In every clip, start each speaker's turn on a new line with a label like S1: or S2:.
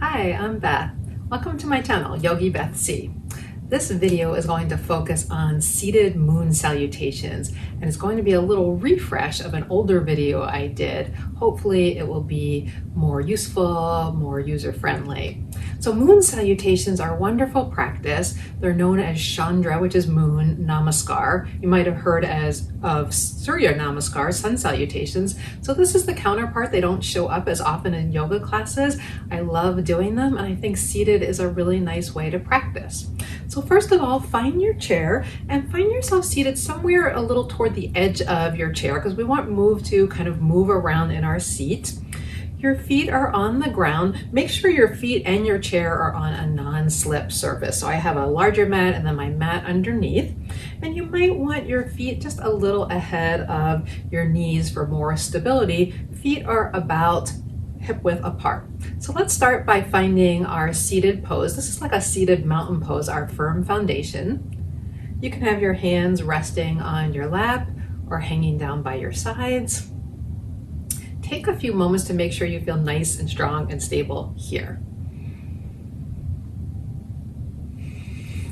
S1: Hi, I'm Beth. Welcome to my channel, Yogi Beth C. This video is going to focus on seated moon salutations, and it's going to be a little refresh of an older video I did. Hopefully it will be more useful, more user-friendly. So moon salutations are a wonderful practice. They're known as Chandra, which is moon, namaskar. You might have heard of surya namaskar, sun salutations. So this is the counterpart. They don't show up as often in yoga classes. I love doing them, and I think seated is a really nice way to practice. So first of all, find your chair and find yourself seated somewhere a little toward the edge of your chair, because we want to kind of move around in our seat. Your feet are on the ground. Make sure your feet and your chair are on a non-slip surface. So I have a larger mat and then my mat underneath. And you might want your feet just a little ahead of your knees for more stability. Feet are about hip width apart. So let's start by finding our seated pose. This is like a seated mountain pose, our firm foundation. You can have your hands resting on your lap or hanging down by your sides. Take a few moments to make sure you feel nice and strong and stable here.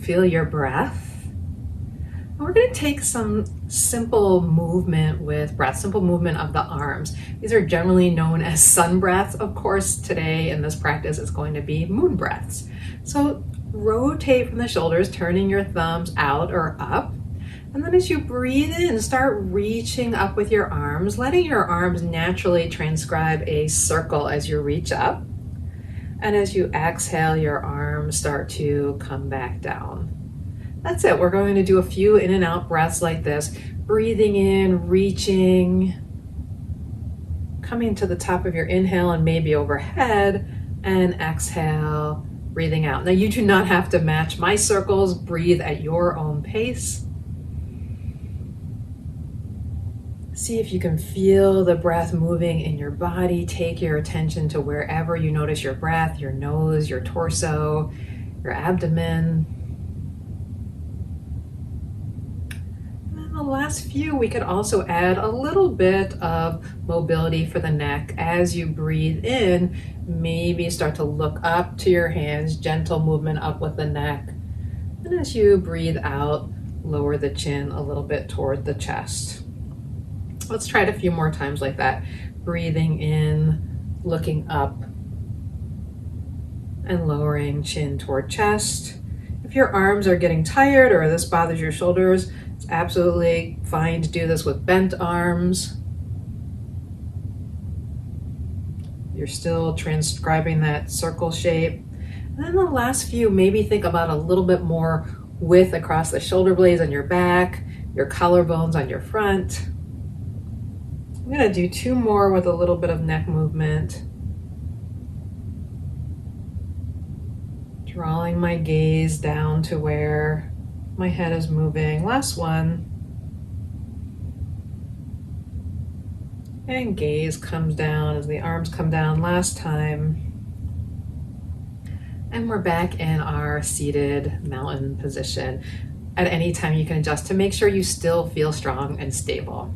S1: Feel your breath. And we're going to take some simple movement with breath, simple movement of the arms. These are generally known as sun breaths. Of course, today in this practice, it's going to be moon breaths. So rotate from the shoulders, turning your thumbs out or up. And then as you breathe in, start reaching up with your arms, letting your arms naturally transcribe a circle as you reach up. And as you exhale, your arms start to come back down. That's it. We're going to do a few in and out breaths like this. Breathing in, reaching, coming to the top of your inhale and maybe overhead, and exhale, breathing out. Now you do not have to match my circles. Breathe at your own pace. See if you can feel the breath moving in your body. Take your attention to wherever you notice your breath, your nose, your torso, your abdomen. And then the last few, we could also add a little bit of mobility for the neck. As you breathe in, maybe start to look up to your hands, gentle movement up with the neck. And as you breathe out, lower the chin a little bit toward the chest. Let's try it a few more times like that. Breathing in, looking up, and lowering chin toward chest. If your arms are getting tired or this bothers your shoulders, it's absolutely fine to do this with bent arms. You're still transcribing that circle shape. And then the last few, maybe think about a little bit more width across the shoulder blades on your back, your collarbones on your front. I'm going to do two more with a little bit of neck movement. Drawing my gaze down to where my head is moving. Last one. And gaze comes down as the arms come down last time. And we're back in our seated mountain position. At any time you can adjust to make sure you still feel strong and stable.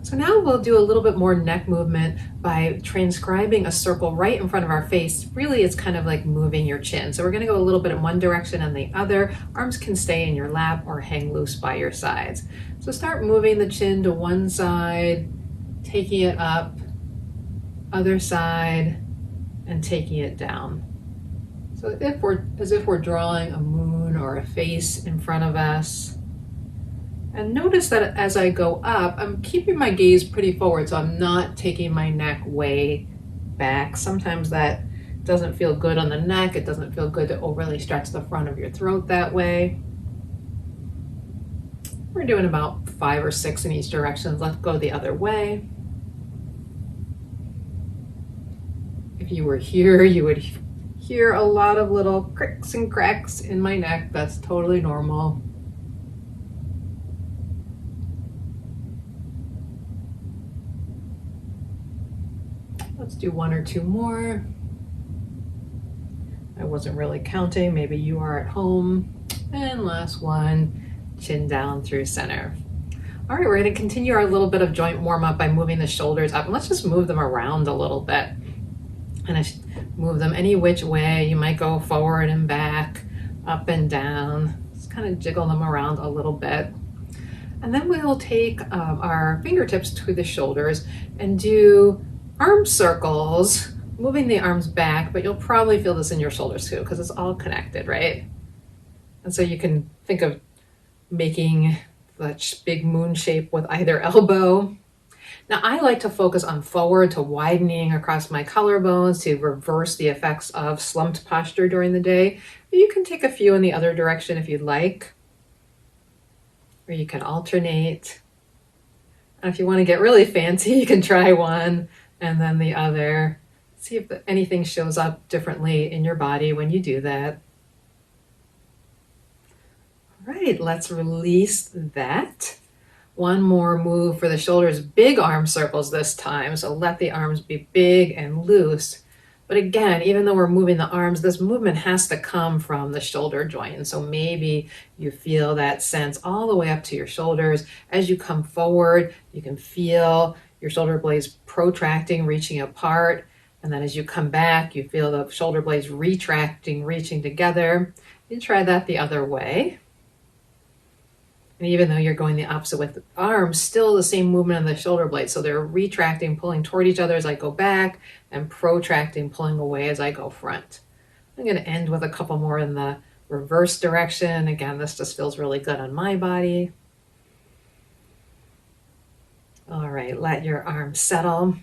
S1: So now we'll do a little bit more neck movement by transcribing a circle right in front of our face. Really, it's kind of like moving your chin. So we're going to go a little bit in one direction and the other. Arms can stay in your lap or hang loose by your sides. So start moving the chin to one side, taking it up, other side, and taking it down. So as if we're drawing a moon or a face in front of us. And notice that as I go up, I'm keeping my gaze pretty forward, so I'm not taking my neck way back. Sometimes that doesn't feel good on the neck. It doesn't feel good to overly stretch the front of your throat that way. We're doing about 5 or 6 in each direction. Let's go the other way. If you were here, you would hear a lot of little cricks and cracks in my neck. That's totally normal. Let's do 1 or 2 more. I wasn't really counting, maybe you are at home. And last one, chin down through center. All right, we're going to continue our little bit of joint warm up by moving the shoulders up. And let's just move them around a little bit. And move them any which way. You might go forward and back, up and down. Just kind of jiggle them around a little bit. And then we'll take our fingertips to the shoulders and do arm circles, moving the arms back, but you'll probably feel this in your shoulders too, because it's all connected, right? And so you can think of making that big moon shape with either elbow. Now I like to focus on forward to widening across my collarbones to reverse the effects of slumped posture during the day. You can take a few in the other direction if you'd like, or you can alternate. And if you want to get really fancy, you can try one and then the other. See if anything shows up differently in your body when you do that. All right, let's release that. One more move for the shoulders, big arm circles this time. So let the arms be big and loose. But again, even though we're moving the arms, this movement has to come from the shoulder joint. And so maybe you feel that sense all the way up to your shoulders. As you come forward, you can feel your shoulder blades protracting, reaching apart. And then as you come back, you feel the shoulder blades retracting, reaching together. You try that the other way. And even though you're going the opposite with the arms, still the same movement of the shoulder blades. So they're retracting, pulling toward each other as I go back, and protracting, pulling away as I go front. I'm going to end with a couple more in the reverse direction. Again, this just feels really good on my body. All right, let your arms settle.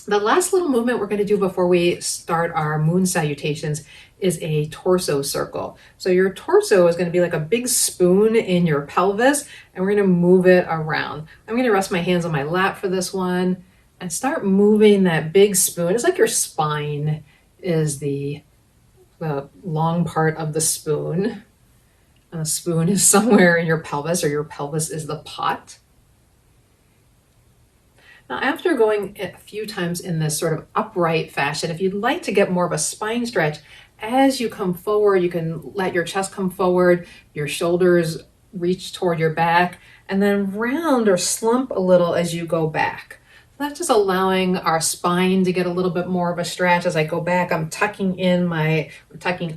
S1: The last little movement we're going to do before we start our moon salutations is a torso circle. So your torso is going to be like a big spoon in your pelvis, and we're going to move it around. I'm going to rest my hands on my lap for this one and start moving that big spoon. It's like your spine is the long part of the spoon. And the spoon is somewhere in your pelvis, or your pelvis is the pot. Now, after going a few times in this sort of upright fashion, if you'd like to get more of a spine stretch, as you come forward, you can let your chest come forward, your shoulders reach toward your back, and then round or slump a little as you go back. So that's just allowing our spine to get a little bit more of a stretch. As I go back, I'm tucking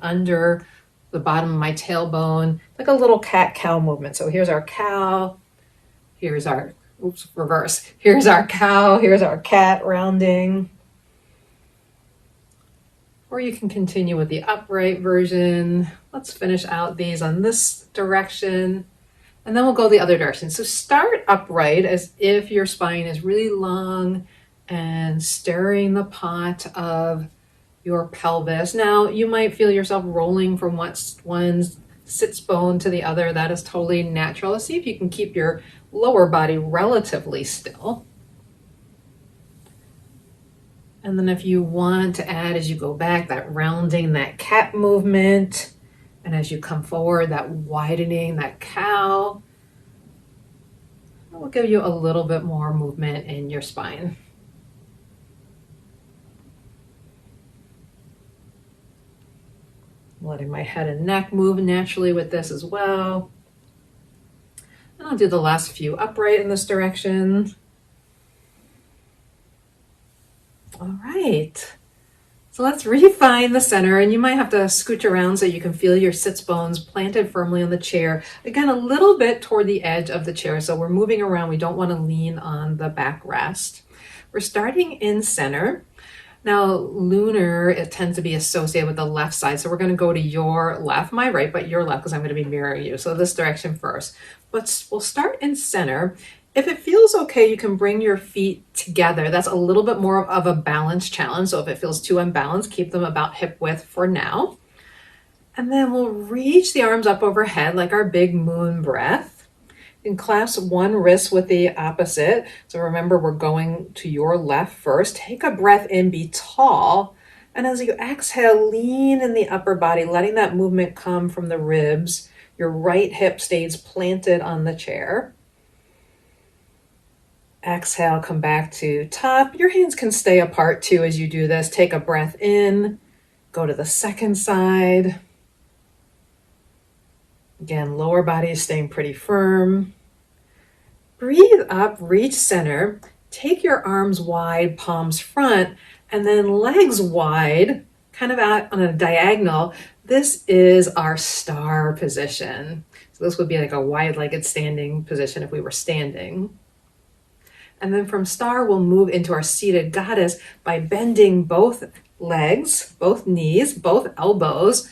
S1: under the bottom of my tailbone, like a little cat-cow movement. So here's our cow, here's our reverse. Here's our cow, here's our cat rounding. Or you can continue with the upright version. Let's finish out these on this direction, and then we'll go the other direction. So start upright as if your spine is really long and stirring the pot of your pelvis. Now, you might feel yourself rolling from one sits bone to the other. That is totally natural. Let's see if you can keep your lower body relatively still. And then if you want to add, as you go back, that rounding, that cat movement, and as you come forward, that widening, that cow, that will give you a little bit more movement in your spine. Letting my head and neck move naturally with this as well. And I'll do the last few upright in this direction. All right, so let's refine the center, and you might have to scooch around so you can feel your sits bones planted firmly on the chair. Again, a little bit toward the edge of the chair, so we're moving around. We don't want to lean on the backrest. We're starting in center. Now, lunar, it tends to be associated with the left side, so we're going to go to your left, my right, but your left, because I'm going to be mirroring you. So this direction first. But we'll start in center. If it feels okay, you can bring your feet together. That's a little bit more of a balance challenge. So if it feels too unbalanced, keep them about hip width for now. And then we'll reach the arms up overhead like our big moon breath. You can clasp one wrist with the opposite. So remember, we're going to your left first. Take a breath in, be tall. And as you exhale, lean in the upper body, letting that movement come from the ribs. Your right hip stays planted on the chair. Exhale, come back to top. Your hands can stay apart too as you do this. Take a breath in, go to the second side. Again, lower body is staying pretty firm. Breathe up, reach center. Take your arms wide, palms front, and then legs wide. kind of out on a diagonal, this is our star position. So this would be like a wide-legged standing position if we were standing. And then from star, we'll move into our seated goddess by bending both legs, both knees, both elbows,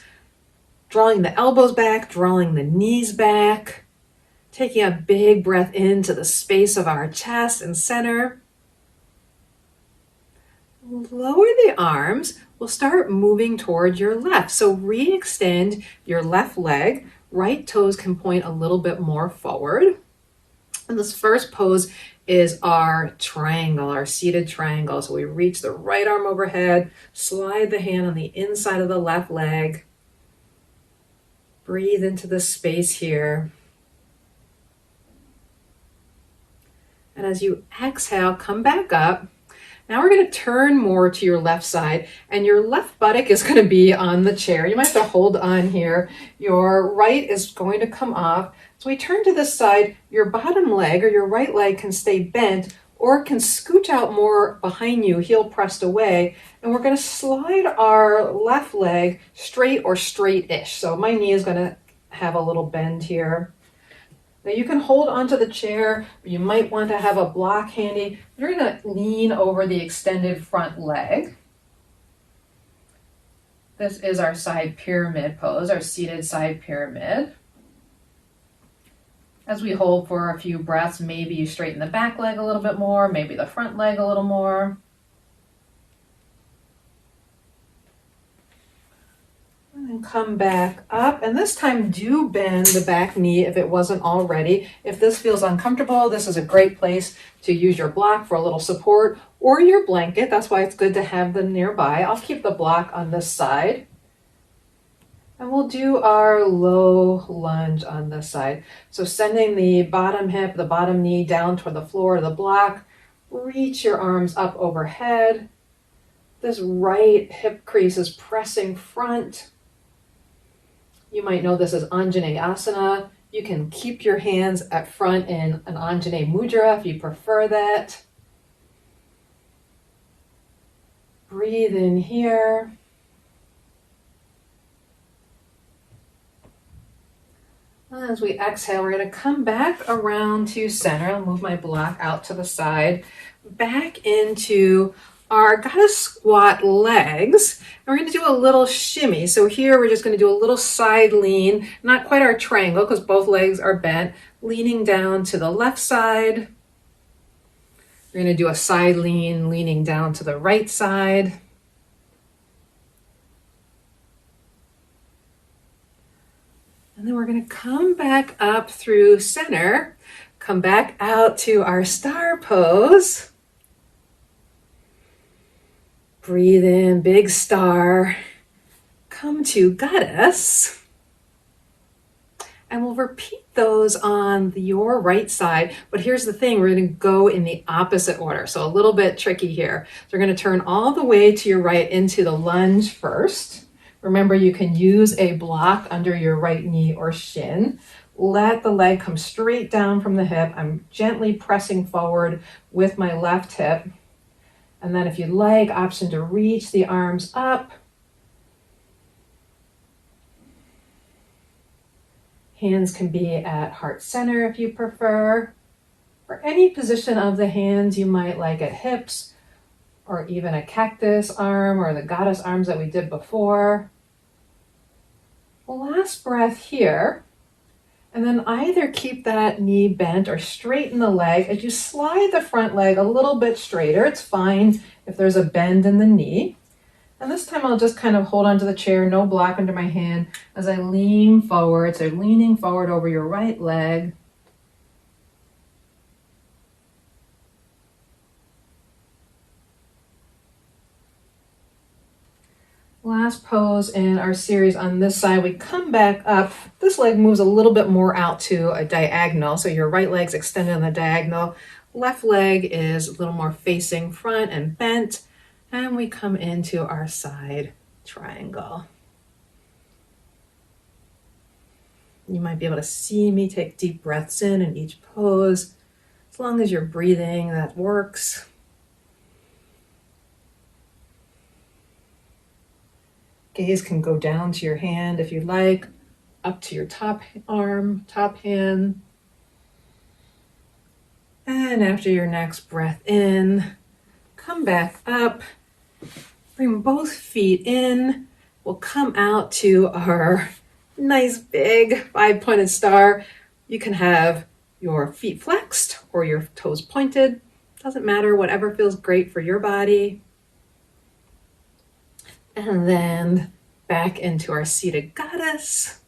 S1: drawing the elbows back, drawing the knees back, taking a big breath into the space of our chest and center. Lower the arms. We'll start moving towards your left. So re-extend your left leg. Right toes can point a little bit more forward. And this first pose is our triangle, our seated triangle. So we reach the right arm overhead, slide the hand on the inside of the left leg. Breathe into the space here. And as you exhale, come back up. Now we're going to turn more to your left side, and your left buttock is going to be on the chair. You might have to hold on here. Your right is going to come off. So we turn to this side. Your bottom leg or your right leg can stay bent or can scooch out more behind you, heel pressed away. And we're going to slide our left leg straight or straight-ish. So my knee is going to have a little bend here. Now you can hold onto the chair, or you might want to have a block handy. You're going to lean over the extended front leg. This is our side pyramid pose, our seated side pyramid. As we hold for a few breaths, maybe you straighten the back leg a little bit more, maybe the front leg a little more. And then come back up, and this time do bend the back knee if it wasn't already. If this feels uncomfortable, this is a great place to use your block for a little support, or your blanket. That's why it's good to have them nearby. I'll keep the block on this side. And we'll do our low lunge on this side. So sending the bottom hip, the bottom knee down toward the floor of the block. Reach your arms up overhead. This right hip crease is pressing front. You might know this as Anjaneyasana. You can keep your hands at front in an Anjaneya Mudra if you prefer that. Breathe in here. As we exhale, we're going to come back around to center. I'll move my block out to the side. Back into our goddess squat legs. And we're going to do a little shimmy. So here we're just going to do a little side lean, not quite our triangle because both legs are bent, leaning down to the left side. We're going to do a side lean, leaning down to the right side. And then we're going to come back up through center, come back out to our star pose. Breathe in, big star. Come to goddess. And we'll repeat those on your right side. But here's the thing, we're going to go in the opposite order. So a little bit tricky here. So we're going to turn all the way to your right into the lunge first. Remember, you can use a block under your right knee or shin. Let the leg come straight down from the hip. I'm gently pressing forward with my left hip. And then if you'd like, option to reach the arms up. Hands can be at heart center if you prefer. Or any position of the hands you might like at hips, or even a cactus arm or the goddess arms that we did before. Last breath here. And then either keep that knee bent or straighten the leg as you slide the front leg a little bit straighter. It's fine if there's a bend in the knee. And this time I'll just kind of hold onto the chair, no block under my hand, as I lean forward. So leaning forward over your right leg. Last pose in our series on this side, we come back up. This leg moves a little bit more out to a diagonal. So your right leg's extended on the diagonal. Left leg is a little more facing front and bent. And we come into our side triangle. You might be able to see me take deep breaths in each pose. As long as you're breathing, that works. Gaze can go down to your hand if you like, up to your top arm, top hand. And after your next breath in, come back up, bring both feet in. We'll come out to our nice big 5-pointed star. You can have your feet flexed or your toes pointed. Doesn't matter, whatever feels great for your body. And then back into our seated goddess.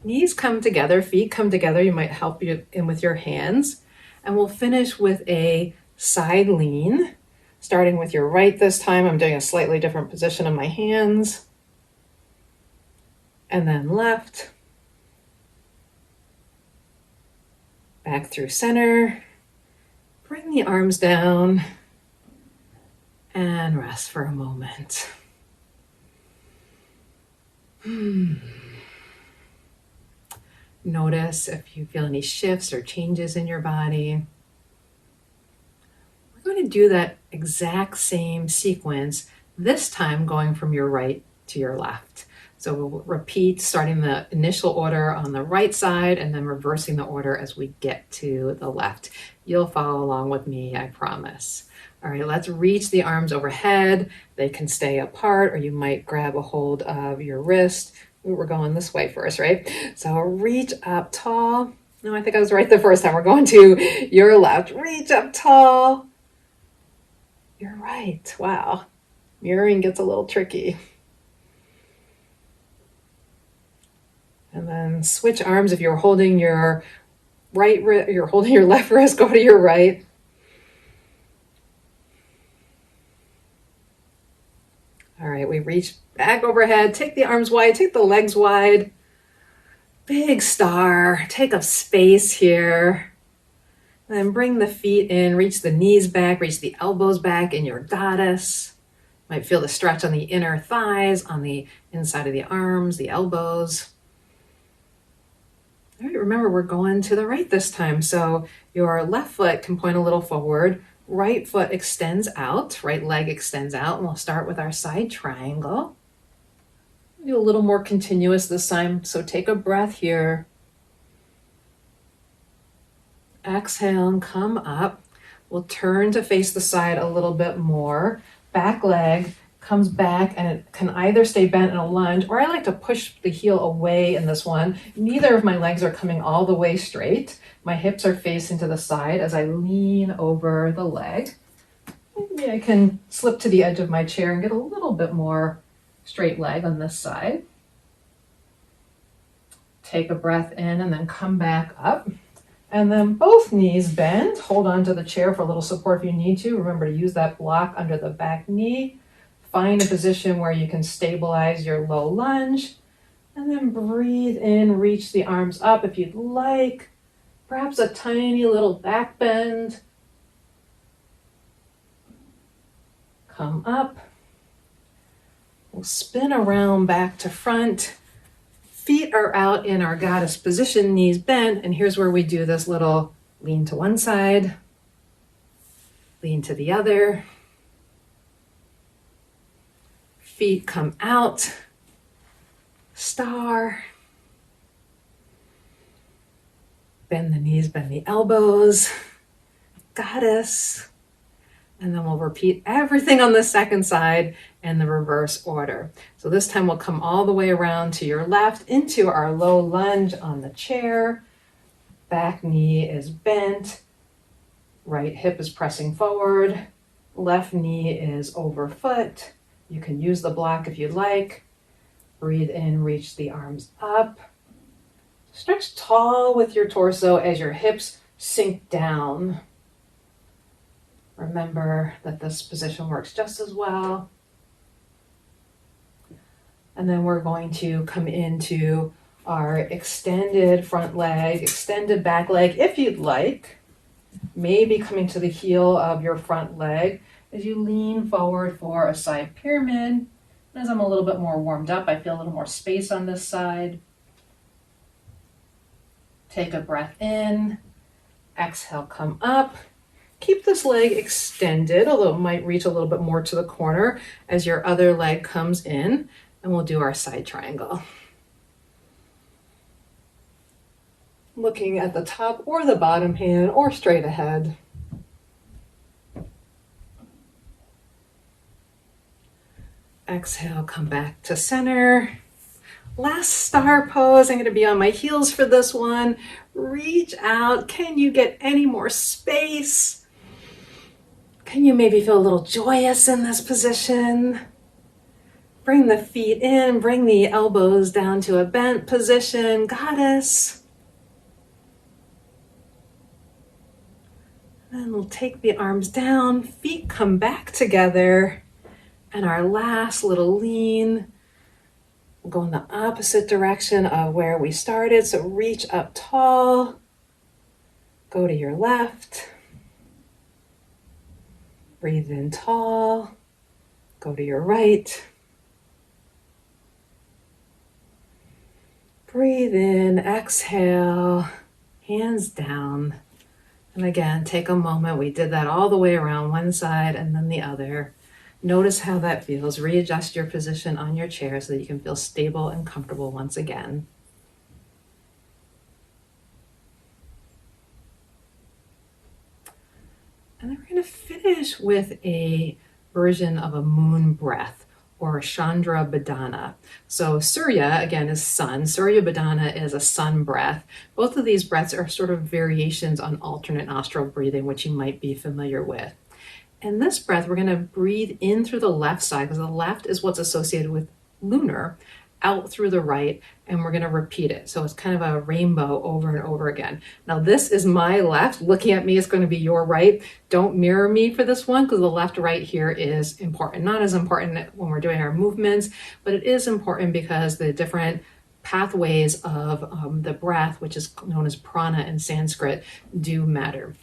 S1: Knees come together, feet come together. You might help you in with your hands. And we'll finish with a side lean, starting with your right this time. I'm doing a slightly different position of my hands. And then left. Back through center. Bring the arms down and rest for a moment. Notice if you feel any shifts or changes in your body. We're going to do that exact same sequence, this time going from your right to your left. So we'll repeat, starting the initial order on the right side and then reversing the order as we get to the left. You'll follow along with me, I promise. All right, let's reach the arms overhead. They can stay apart, or you might grab a hold of your wrist. We're going this way first, right? So reach up tall. No, I think I was right the first time. We're going to your left. Reach up tall. You're right. Wow. Mirroring gets a little tricky. And then switch arms. If you're holding your right wrist, you're holding your left wrist, go to your right. All right, we reach back overhead, take the arms wide, take the legs wide. Big star, take up space here. Then bring the feet in, reach the knees back, reach the elbows back in your goddess. Might feel the stretch on the inner thighs, on the inside of the arms, the elbows. All right, remember we're going to the right this time. So your left foot can point a little forward. Right foot extends out, right leg extends out, and we'll start with our side triangle. Do a little more continuous this time, so take a breath here. Exhale and come up. We'll turn to face the side a little bit more. Back leg comes back and it can either stay bent in a lunge, or I like to push the heel away in this one. Neither of my legs are coming all the way straight. My hips are facing to the side as I lean over the leg. Maybe I can slip to the edge of my chair and get a little bit more straight leg on this side. Take a breath in and then come back up. And then both knees bend. Hold on to the chair for a little support if you need to. Remember to use that block under the back knee. Find a position where you can stabilize your low lunge. And then breathe in, reach the arms up if you'd like. Perhaps a tiny little back bend. Come up. We'll spin around back to front. Feet are out in our goddess position, knees bent. And here's where we do this little lean to one side, lean to the other. Feet come out, star. Bend the knees, bend the elbows, goddess. And then we'll repeat everything on the second side in the reverse order. So this time we'll come all the way around to your left into our low lunge on the chair. Back knee is bent. Right hip is pressing forward. Left knee is over foot. You can use the block if you'd like. Breathe in, reach the arms up. Stretch tall with your torso as your hips sink down. Remember that this position works just as well. And then we're going to come into our extended front leg, extended back leg, if you'd like. Maybe coming to the heel of your front leg as you lean forward for a side pyramid. As I'm a little bit more warmed up, I feel a little more space on this side. Take a breath in. Exhale, come up. Keep this leg extended, although it might reach a little bit more to the corner as your other leg comes in, and we'll do our side triangle. Looking at the top or the bottom hand or straight ahead. Exhale, come back to center. Last star pose. I'm going to be on my heels for this one. Reach out. Can you get any more space? Can you maybe feel a little joyous in this position? Bring the feet in, bring the elbows down to a bent position, goddess. Then we'll take the arms down, feet come back together, and our last little lean. We'll go in the opposite direction of where we started, so reach up tall, go to your left, breathe in tall, go to your right, breathe in, exhale, hands down. And again, take a moment. We did that all the way around one side and then the other. Notice how that feels. Readjust your position on your chair so that you can feel stable and comfortable once again. And then we're going to finish with a version of a moon breath, or Chandra Bhedana. So surya, again, is sun. Surya Bhedana is a sun breath. Both of these breaths are sort of variations on alternate nostril breathing, which you might be familiar with. In this breath, we're going to breathe in through the left side, because the left is what's associated with lunar, out through the right, and we're going to repeat it. So it's kind of a rainbow over and over again. Now this is my left. Looking at me is going to be your right. Don't mirror me for this one, because the left right here is important. Not as important when we're doing our movements, but it is important because the different pathways of the breath, which is known as prana in Sanskrit, do matter.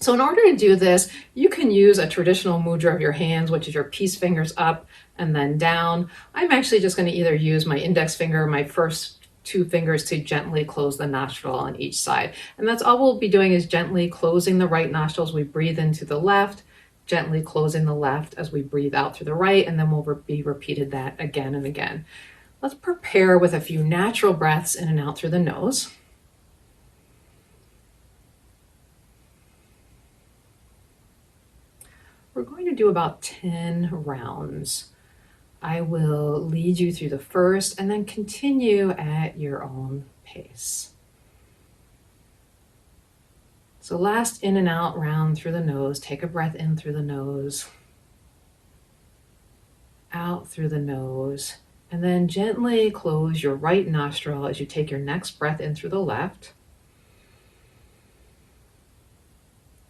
S1: So in order to do this, you can use a traditional mudra of your hands, which is your peace fingers up and then down. I'm actually just going to either use my index finger or my first two fingers to gently close the nostril on each side. And that's all we'll be doing, is gently closing the right nostril as we breathe into the left, gently closing the left as we breathe out through the right, and then we'll be repeated that again and again. Let's prepare with a few natural breaths in and out through the nose. We're going to do about 10 rounds. I will lead you through the first and then continue at your own pace. So last in and out round through the nose. Take a breath in through the nose, out through the nose, and then gently close your right nostril as you take your next breath in through the left.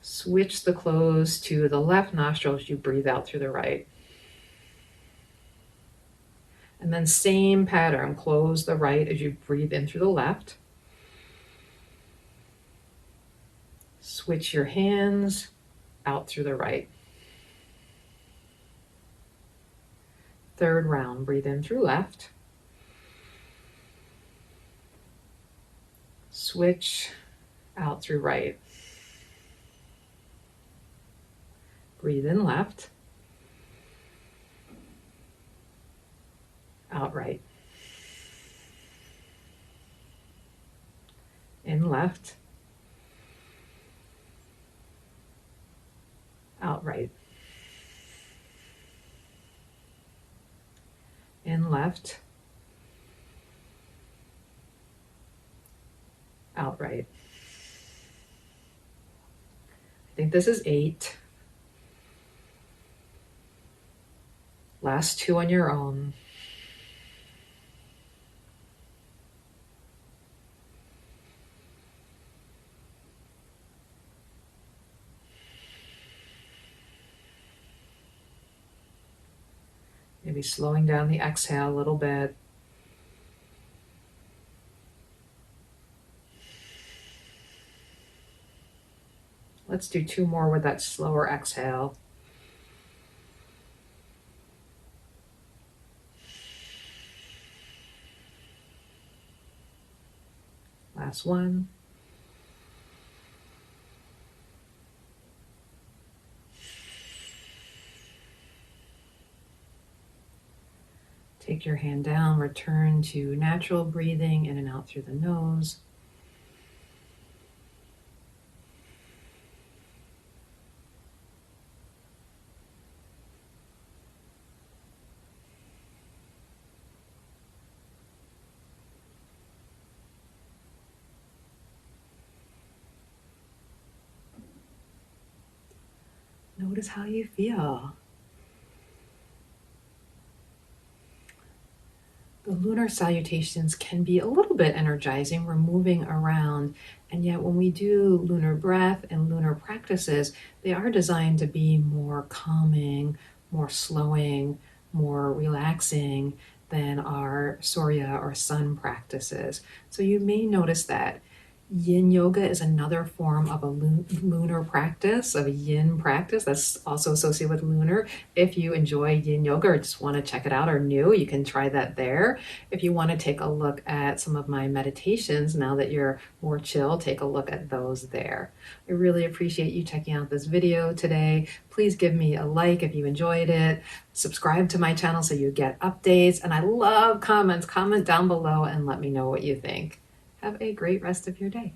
S1: Switch the close to the left nostril as you breathe out through the right. And then same pattern, close the right as you breathe in through the left. Switch your hands out through the right. Third round, breathe in through left. Switch out through right. Breathe in left, out right. In left, out right. In left, out right. I think this is 8. Last 2 on your own. Maybe slowing down the exhale a little bit. Let's do 2 more with that slower exhale. Last one. Take your hand down, return to natural breathing in and out through the nose. Notice how you feel. The lunar salutations can be a little bit energizing. We're moving around, and yet when we do lunar breath and lunar practices, they are designed to be more calming, more slowing, more relaxing than our surya or sun practices. So you may notice that. Yin yoga is another form of a lunar practice, of a yin practice that's also associated with lunar. If you enjoy yin yoga or just want to check it out or new, you can try that there. If you want to take a look at some of my meditations, now that you're more chill, take a look at those there. I really appreciate you checking out this video today. Please give me a like if you enjoyed it. Subscribe to my channel so you get updates. And I love comments. Comment down below and let me know what you think. Have a great rest of your day.